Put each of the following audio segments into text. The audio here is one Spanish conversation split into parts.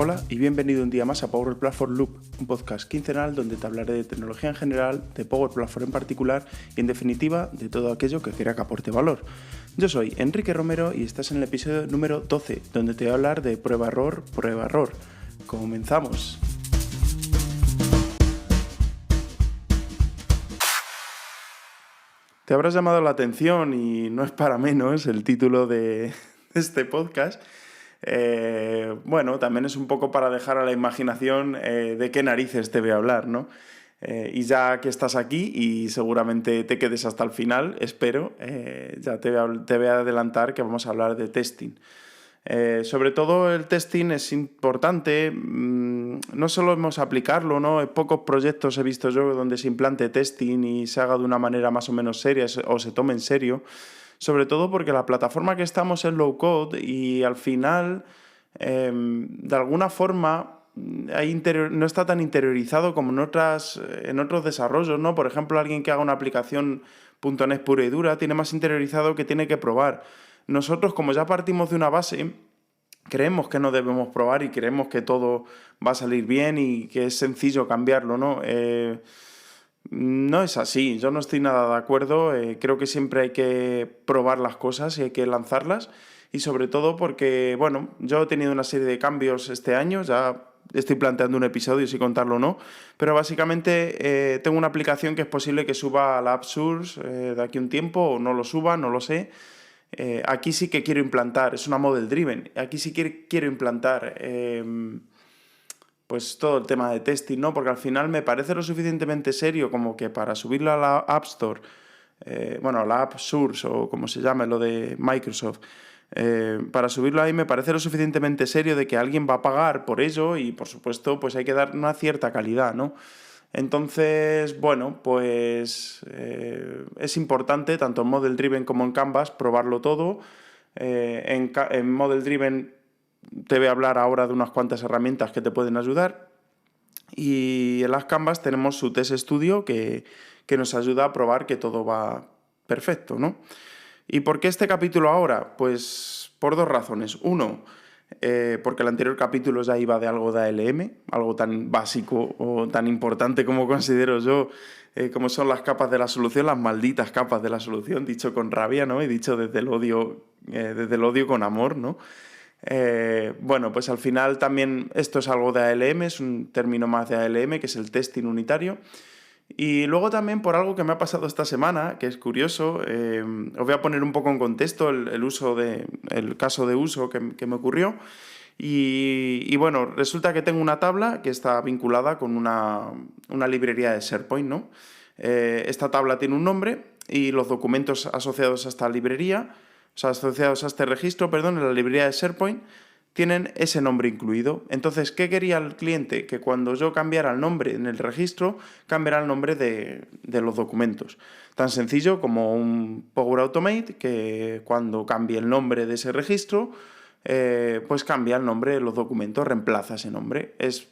Hola y bienvenido un día más a Power Platform Loop, un podcast quincenal donde te hablaré de tecnología en general, de Power Platform en particular y en definitiva de todo aquello que quiera que aporte valor. Yo soy Enrique Romero y estás en el episodio número 12, donde te voy a hablar de prueba-error, prueba-error. ¡Comenzamos! Te habrás llamado la atención, y no es para menos, el título de este podcast. También es un poco para dejar a la imaginación de qué narices te voy a hablar, ¿no? Y ya que estás aquí y seguramente te quedes hasta el final, espero, ya te voy a adelantar que vamos a hablar de testing. Sobre todo el testing es importante, no solo hemos aplicarlo, ¿no? En pocos proyectos he visto yo donde se implante testing y se haga de una manera más o menos seria o se tome en serio, sobre todo porque la plataforma que estamos es low code y al final, de alguna forma, no está tan interiorizado como en otros desarrollos, ¿no? Por ejemplo, alguien que haga una aplicación .NET pura y dura tiene más interiorizado que tiene que probar. Nosotros, como ya partimos de una base, creemos que no debemos probar y creemos que todo va a salir bien y que es sencillo cambiarlo, ¿no? No es así, yo no estoy nada de acuerdo, creo que siempre hay que probar las cosas y hay que lanzarlas y sobre todo porque, bueno, yo he tenido una serie de cambios este año, ya estoy planteando un episodio si contarlo o no, pero básicamente tengo una aplicación que es posible que suba a la App Source de aquí a un tiempo o no lo suba, no lo sé. Aquí sí que quiero implantar, es una model driven, aquí sí que quiero implantar pues todo el tema de testing, ¿no? Porque al final me parece lo suficientemente serio como que para subirlo a la App Store, a la App Source o como se llame lo de Microsoft, para subirlo ahí me parece lo suficientemente serio de que alguien va a pagar por ello y por supuesto pues hay que dar una cierta calidad, ¿no? Entonces, bueno, pues es importante, tanto en Model Driven como en Canvas, probarlo todo. En Model Driven te voy a hablar ahora de unas cuantas herramientas que te pueden ayudar. Y en las Canvas tenemos su Test Studio que nos ayuda a probar que todo va perfecto, ¿no? ¿Y por qué este capítulo ahora? Pues por dos razones. Uno, porque el anterior capítulo ya iba de algo de ALM, algo tan básico o tan importante como considero yo, como son las capas de la solución, las malditas capas de la solución, dicho con rabia, ¿no? Y dicho desde el odio con amor, ¿no? Pues al final también esto es algo de ALM, es un término más de ALM, que es el testing unitario. Y luego también por algo que me ha pasado esta semana, que es curioso, os voy a poner un poco en contexto el caso de uso que me ocurrió. Y bueno, resulta que tengo una tabla que está vinculada con una librería de SharePoint, ¿no? Esta tabla tiene un nombre y los documentos asociados a esta librería, o sea, asociados a este registro, perdón, en la librería de SharePoint, tienen ese nombre incluido. Entonces, ¿qué quería el cliente? Que cuando yo cambiara el nombre en el registro, cambiara el nombre de los documentos. Tan sencillo como un Power Automate que cuando cambie el nombre de ese registro, pues cambia el nombre de los documentos, reemplaza ese nombre. Es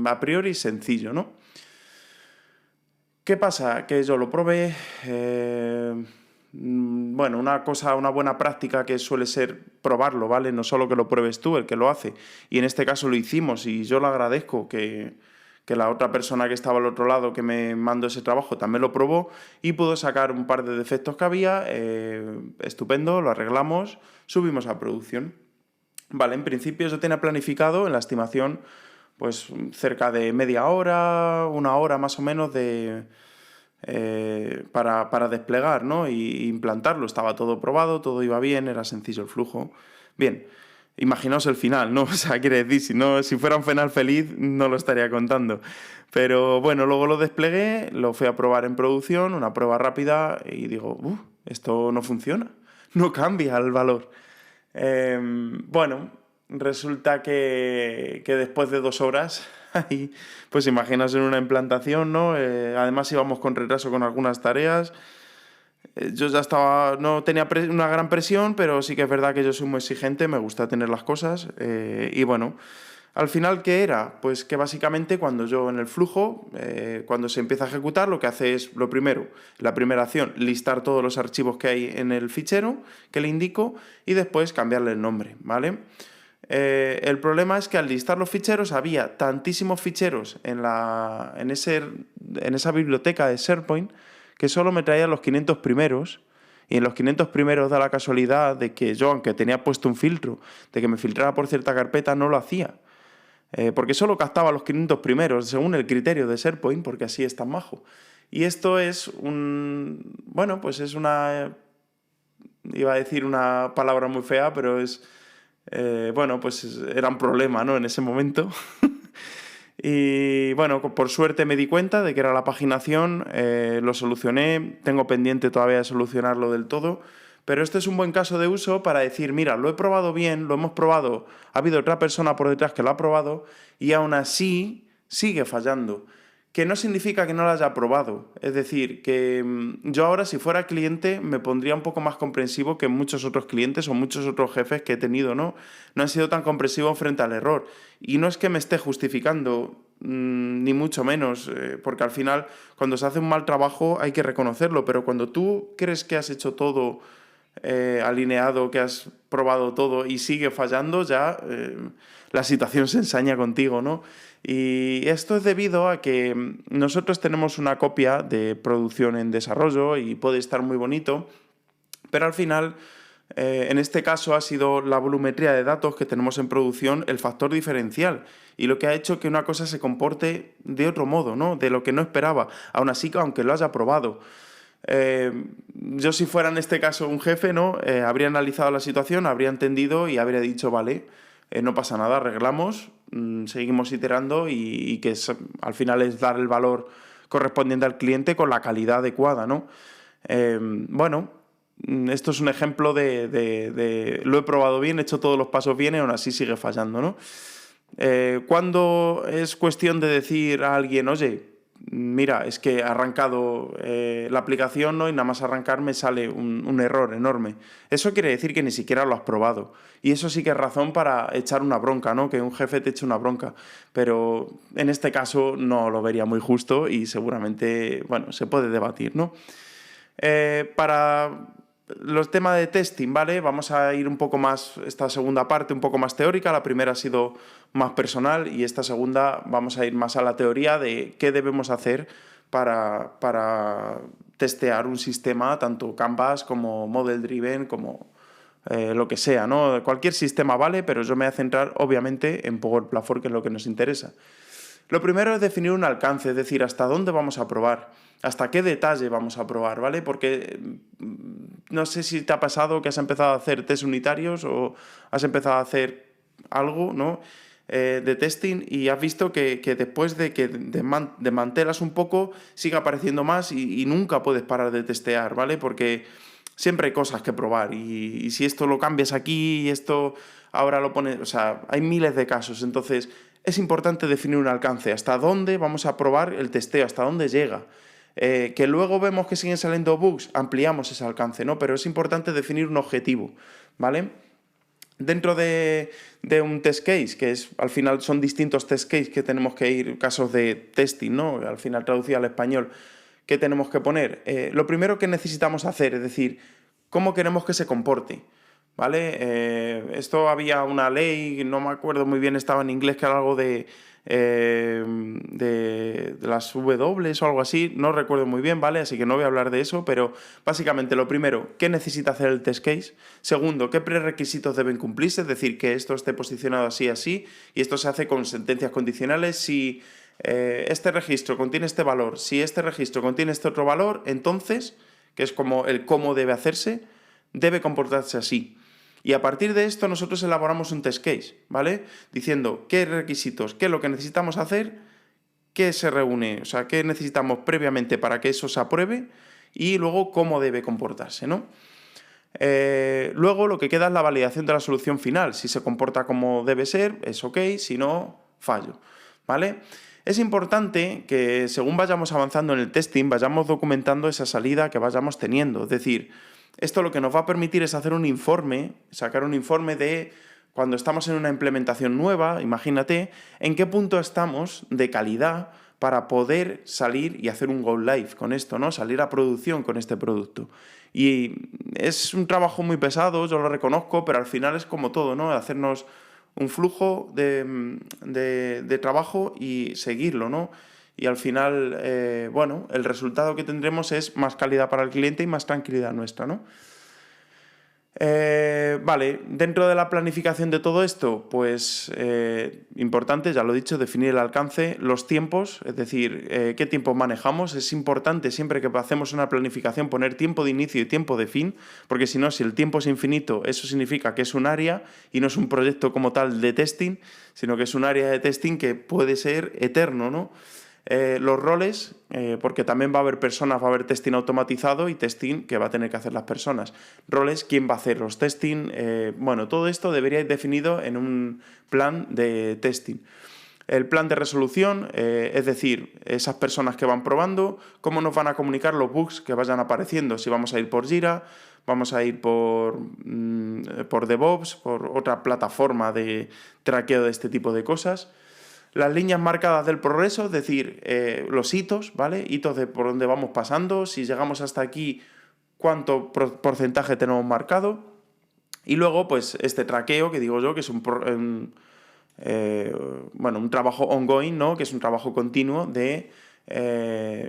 a priori sencillo, ¿no? ¿Qué pasa? Que yo lo probé. Una buena práctica que suele ser probarlo, ¿vale? No solo que lo pruebes tú, el que lo hace. Y en este caso lo hicimos y yo lo agradezco que la otra persona que estaba al otro lado que me mandó ese trabajo también lo probó y pudo sacar un par de defectos que había. Estupendo, lo arreglamos, subimos a producción. Vale, en principio yo tenía planificado en la estimación pues cerca de media hora, una hora más o menos para desplegar, ¿no? Y implantarlo. Estaba todo probado, todo iba bien, era sencillo el flujo. Bien, imaginaos el final, ¿no? O sea, quiere decir, si fuera un final feliz no lo estaría contando. Pero bueno, luego lo desplegué, lo fui a probar en producción, una prueba rápida y digo, esto no funciona, no cambia el valor. Resulta que después de 2 horas, ahí, pues imaginas en una implantación, ¿no? Además íbamos con retraso con algunas tareas. Yo ya no tenía una gran presión, pero sí que es verdad que yo soy muy exigente, me gusta tener las cosas. Al final, ¿qué era? Pues que básicamente cuando yo en el flujo, cuando se empieza a ejecutar, lo que hace es, lo primero, la primera acción, listar todos los archivos que hay en el fichero que le indico y después cambiarle el nombre, ¿vale? El problema es que al listar los ficheros había tantísimos ficheros en esa biblioteca de SharePoint que solo me traía los 500 primeros, y en los 500 primeros da la casualidad de que yo, aunque tenía puesto un filtro de que me filtrara por cierta carpeta, no lo hacía. Porque solo captaba los 500 primeros según el criterio de SharePoint, porque así es tan majo. Y esto es pues es iba a decir una palabra muy fea, pero pues era un problema, ¿no? En ese momento. Y bueno, por suerte me di cuenta de que era la paginación, lo solucioné, tengo pendiente todavía de solucionarlo del todo, pero este es un buen caso de uso para decir, mira, lo he probado bien, lo hemos probado, ha habido otra persona por detrás que lo ha probado y aún así sigue fallando. Que no significa que no lo haya probado. Es decir, que yo ahora, si fuera cliente, me pondría un poco más comprensivo que muchos otros clientes o muchos otros jefes que he tenido, ¿no? No han sido tan comprensivos frente al error. Y no es que me esté justificando, ni mucho menos, porque al final, cuando se hace un mal trabajo, hay que reconocerlo. Pero cuando tú crees que has hecho todo alineado, que has probado todo y sigue fallando, ya la situación se ensaña contigo, ¿no? Y esto es debido a que nosotros tenemos una copia de producción en desarrollo y puede estar muy bonito, pero al final, en este caso, ha sido la volumetría de datos que tenemos en producción el factor diferencial y lo que ha hecho que una cosa se comporte de otro modo, ¿no? De lo que no esperaba, aún así, aunque lo haya probado. Yo, si fuera en este caso un jefe, ¿no? Habría analizado la situación, habría entendido y habría dicho, vale, no pasa nada, arreglamos, seguimos iterando y que al final es dar el valor correspondiente al cliente con la calidad adecuada, ¿no? Esto es un ejemplo de lo he probado bien, he hecho todos los pasos bien y aún así sigue fallando, ¿no? Cuando es cuestión de decir a alguien, oye, mira, es que he arrancado la aplicación, ¿no? Y nada más arrancar me sale un error enorme. Eso quiere decir que ni siquiera lo has probado. Y eso sí que es razón para echar una bronca, ¿no? Que un jefe te eche una bronca. Pero en este caso no lo vería muy justo y seguramente, se puede debatir, ¿no? Para los temas de testing, ¿vale? Vamos a ir un poco más, esta segunda parte un poco más teórica, la primera ha sido más personal y esta segunda vamos a ir más a la teoría de qué debemos hacer para testear un sistema, tanto Canvas como Model Driven, como lo que sea, ¿no? Cualquier sistema vale, pero yo me voy a centrar obviamente en Power Platform, que es lo que nos interesa. Lo primero es definir un alcance, es decir, hasta dónde vamos a probar, hasta qué detalle vamos a probar, ¿vale? Porque no sé si te ha pasado que has empezado a hacer test unitarios o has empezado a hacer algo, ¿no? De testing y has visto que después de que desmantelas un poco sigue apareciendo más y nunca puedes parar de testear, ¿vale? Porque siempre hay cosas que probar y si esto lo cambias aquí y esto ahora lo pones, o sea, hay miles de casos, entonces es importante definir un alcance, hasta dónde vamos a probar el testeo, hasta dónde llega. Que luego vemos que siguen saliendo bugs, ampliamos ese alcance, ¿no? Pero es importante definir un objetivo, ¿vale? Dentro de un test case, que es al final son distintos test case que tenemos que ir, casos de testing, ¿no? Al final traducido al español, ¿qué tenemos que poner? Lo primero que necesitamos hacer, es decir, ¿cómo queremos que se comporte? ¿Vale? Esto había una ley, no me acuerdo muy bien, estaba en inglés, que era algo de las W o algo así, no recuerdo muy bien, ¿vale? Así que no voy a hablar de eso, pero básicamente lo primero, ¿qué necesita hacer el test case? Segundo, ¿qué prerequisitos deben cumplirse? Es decir, que esto esté posicionado así, así, y esto se hace con sentencias condicionales. Si este registro contiene este valor, si este registro contiene este otro valor, entonces, que es como el cómo debe hacerse, debe comportarse así. Y a partir de esto nosotros elaboramos un test case, ¿vale? Diciendo qué requisitos, qué es lo que necesitamos hacer, qué se reúne, o sea, qué necesitamos previamente para que eso se apruebe y luego cómo debe comportarse, ¿no? Luego lo que queda es la validación de la solución final. Si se comporta como debe ser, es ok, si no, fallo, ¿vale? Es importante que según vayamos avanzando en el testing, vayamos documentando esa salida que vayamos teniendo, es decir, esto lo que nos va a permitir es hacer un informe, sacar un informe de cuando estamos en una implementación nueva, imagínate, en qué punto estamos de calidad para poder salir y hacer un go live con esto, ¿no? Salir a producción con este producto. Y es un trabajo muy pesado, yo lo reconozco, pero al final es como todo, ¿no? Hacernos un flujo de trabajo y seguirlo, ¿no? Y al final, bueno, el resultado que tendremos es más calidad para el cliente y más tranquilidad nuestra, ¿no? Vale, dentro de la planificación de todo esto, pues importante, ya lo he dicho, definir el alcance, los tiempos, es decir, qué tiempo manejamos. Es importante siempre que hacemos una planificación poner tiempo de inicio y tiempo de fin, porque si no, si el tiempo es infinito, eso significa que es un área y no es un proyecto como tal de testing, sino que es un área de testing que puede ser eterno, ¿no? Los roles, porque también va a haber personas, va a haber testing automatizado y testing que va a tener que hacer las personas. Roles, quién va a hacer los testing, bueno, todo esto debería ir definido en un plan de testing. El plan de resolución, es decir, esas personas que van probando, cómo nos van a comunicar los bugs que vayan apareciendo, si vamos a ir por Jira, vamos a ir por DevOps, por otra plataforma de traqueo de este tipo de cosas. Las líneas marcadas del progreso, es decir, los hitos, ¿vale? Hitos de por dónde vamos pasando, si llegamos hasta aquí, cuánto porcentaje tenemos marcado. Y luego, pues, este traqueo, que digo yo, que es un trabajo ongoing, ¿no? Que es un trabajo continuo de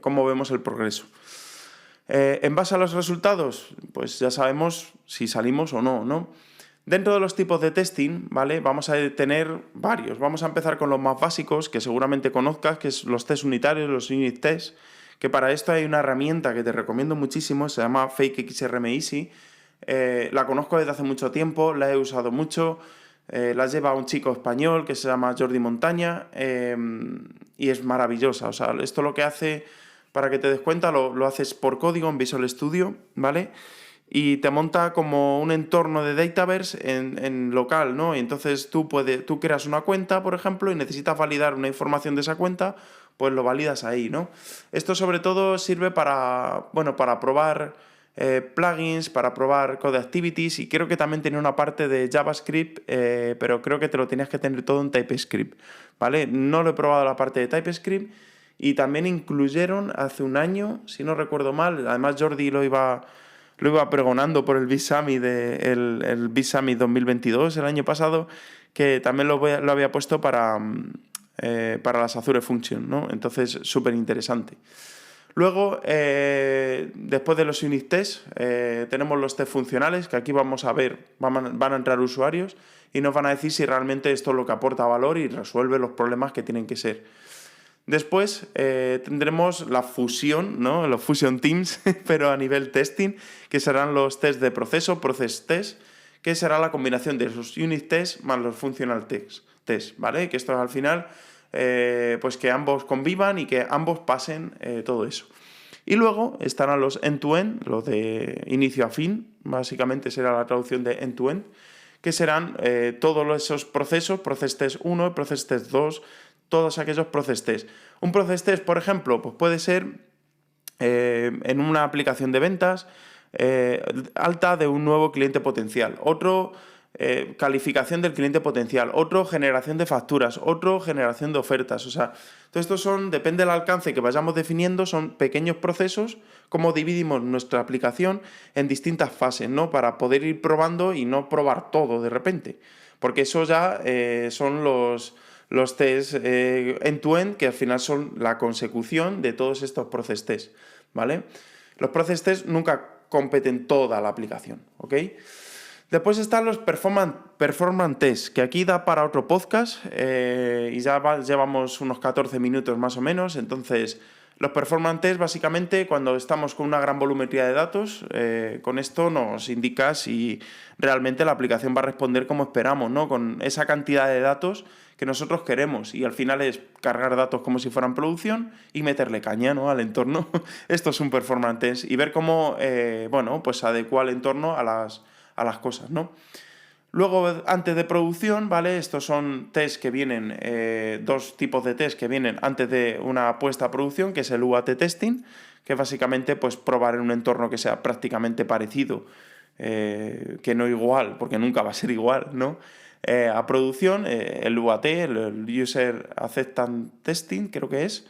cómo vemos el progreso. En base a los resultados, pues ya sabemos si salimos o no, ¿no? Dentro de los tipos de testing, ¿vale? Vamos a tener varios. Vamos a empezar con los más básicos, que seguramente conozcas, que es los test unitarios, los unit tests, que para esto hay una herramienta que te recomiendo muchísimo, se llama FakeXRM Easy. La conozco desde hace mucho tiempo, la he usado mucho, la lleva un chico español que se llama Jordi Montaña, y es maravillosa. O sea, esto lo que hace, para que te des cuenta, lo haces por código en Visual Studio, ¿vale? Y te monta como un entorno de Dataverse en local, ¿no? Y entonces tú creas una cuenta, por ejemplo, y necesitas validar una información de esa cuenta, pues lo validas ahí, ¿no? Esto sobre todo sirve para probar plugins, para probar code activities, y creo que también tiene una parte de JavaScript, pero creo que te lo tenías que tener todo en TypeScript, ¿vale? No lo he probado la parte de TypeScript, y también incluyeron hace un año, si no recuerdo mal, además Jordi lo iba pregonando por el Big Summit, el Big Summit 2022, el año pasado, que también lo había puesto para las Azure Functions, ¿no? Entonces, súper interesante. Luego, después de los unit tests, tenemos los test funcionales, que aquí vamos a ver, van a entrar usuarios y nos van a decir si realmente esto es lo que aporta valor y resuelve los problemas que tienen que ser. Después tendremos la fusión, ¿no? Los fusion teams, pero a nivel testing, que serán los test de proceso, process test, que será la combinación de los unit tests más los functional test, ¿vale? Que esto al final, pues que ambos convivan y que ambos pasen todo eso. Y luego estarán los end-to-end, los de inicio a fin, básicamente será la traducción de end-to-end, que serán todos esos procesos, process test 1, process test 2, todos aquellos process test. Un process test, por ejemplo, pues puede ser en una aplicación de ventas alta de un nuevo cliente potencial, otro calificación del cliente potencial, otro generación de facturas, otro generación de ofertas. O sea, todo esto depende del alcance que vayamos definiendo, son pequeños procesos, como dividimos nuestra aplicación en distintas fases, ¿no? Para poder ir probando y no probar todo de repente, porque eso ya son los tests end-to-end, que al final son la consecución de todos estos process tests, ¿vale? Los process tests nunca competen toda la aplicación, ¿ok? Después están los performance tests, que aquí da para otro podcast, y ya llevamos unos 14 minutos más o menos. Entonces, los performance tests, básicamente, cuando estamos con una gran volumetría de datos, con esto nos indica si realmente la aplicación va a responder como esperamos, ¿no? Con esa cantidad de datos que nosotros queremos, y al final es cargar datos como si fueran producción y meterle caña, ¿no? Al entorno. Esto es un performance test, y ver cómo pues adecua el entorno a las cosas, ¿no? Luego, antes de producción, ¿vale? Estos son tests que vienen, dos tipos de test que vienen antes de una puesta a producción, que es el UAT testing, que básicamente pues probar en un entorno que sea prácticamente parecido, que no igual, porque nunca va a ser igual, ¿no? A producción, el UAT, el User Acceptance Testing, creo que es.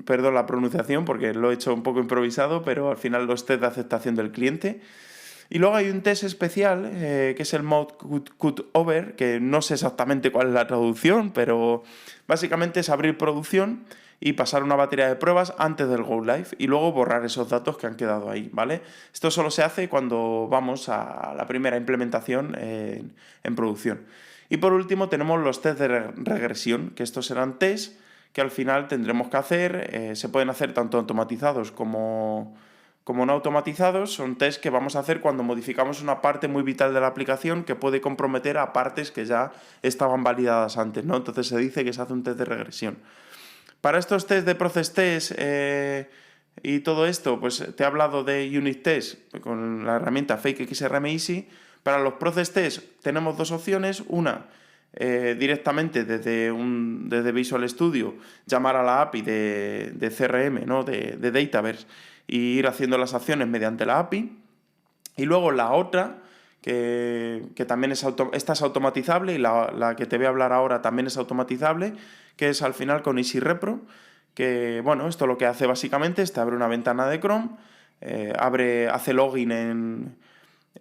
Perdón la pronunciación porque lo he hecho un poco improvisado, pero al final los test de aceptación del cliente. Y luego hay un test especial, que es el Mode Cut Over, que no sé exactamente cuál es la traducción, pero básicamente es abrir producción y pasar una batería de pruebas antes del Go Live y luego borrar esos datos que han quedado ahí, ¿vale? Esto solo se hace cuando vamos a la primera implementación en producción. Y por último tenemos los test de regresión, que estos serán test que al final tendremos que hacer, se pueden hacer tanto automatizados como no automatizados. Son test que vamos a hacer cuando modificamos una parte muy vital de la aplicación que puede comprometer a partes que ya estaban validadas antes, ¿no? Entonces se dice que se hace un test de regresión. Para estos test de process test y todo esto, pues te he hablado de unit test con la herramienta FakeXRM Easy. Para los process test tenemos dos opciones. Una, directamente desde Visual Studio, llamar a la API de CRM, ¿no? de Dataverse, y ir haciendo las acciones mediante la API. Y luego la otra, que también esta es automatizable, y la que te voy a hablar ahora también es automatizable, que es al final con EasyRepro, que bueno, esto lo que hace básicamente es te abre una ventana de Chrome, hace login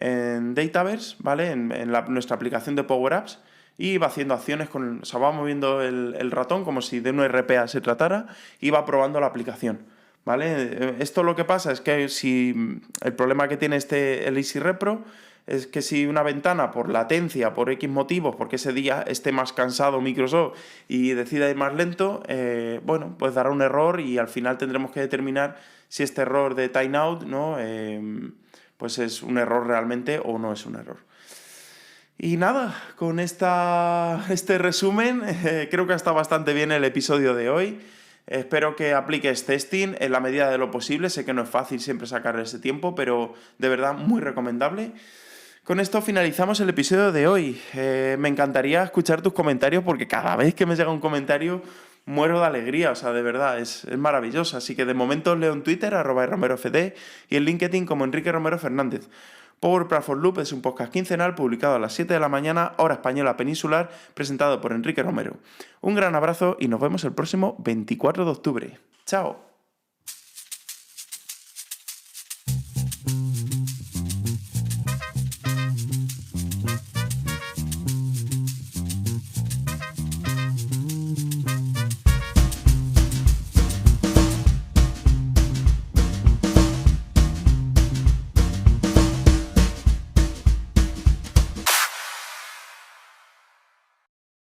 en Dataverse, ¿vale? En nuestra aplicación de Power Apps, y va haciendo acciones o sea, va moviendo el ratón como si de un RPA se tratara y va probando la aplicación, ¿vale? Esto lo que pasa es que si el problema que tiene el EasyRepro es que si una ventana por latencia, por X motivos, porque ese día esté más cansado Microsoft y decida ir más lento, bueno, pues dará un error y al final tendremos que determinar si este error de timeout, ¿no? Pues es un error realmente o no es un error. Y nada, con este resumen creo que ha estado bastante bien el episodio de hoy. Espero que apliques testing en la medida de lo posible. Sé que no es fácil siempre sacar ese tiempo, pero de verdad muy recomendable. Con esto finalizamos el episodio de hoy. Me encantaría escuchar tus comentarios porque cada vez que me llega un comentario muero de alegría, o sea, de verdad, es maravilloso. Así que de momento os leo en Twitter, @RomeroFD, y en LinkedIn como Enrique Romero Fernández. Power Platform Loop es un podcast quincenal publicado a las 7 de la mañana, hora española peninsular, presentado por Enrique Romero. Un gran abrazo y nos vemos el próximo 24 de octubre. ¡Chao!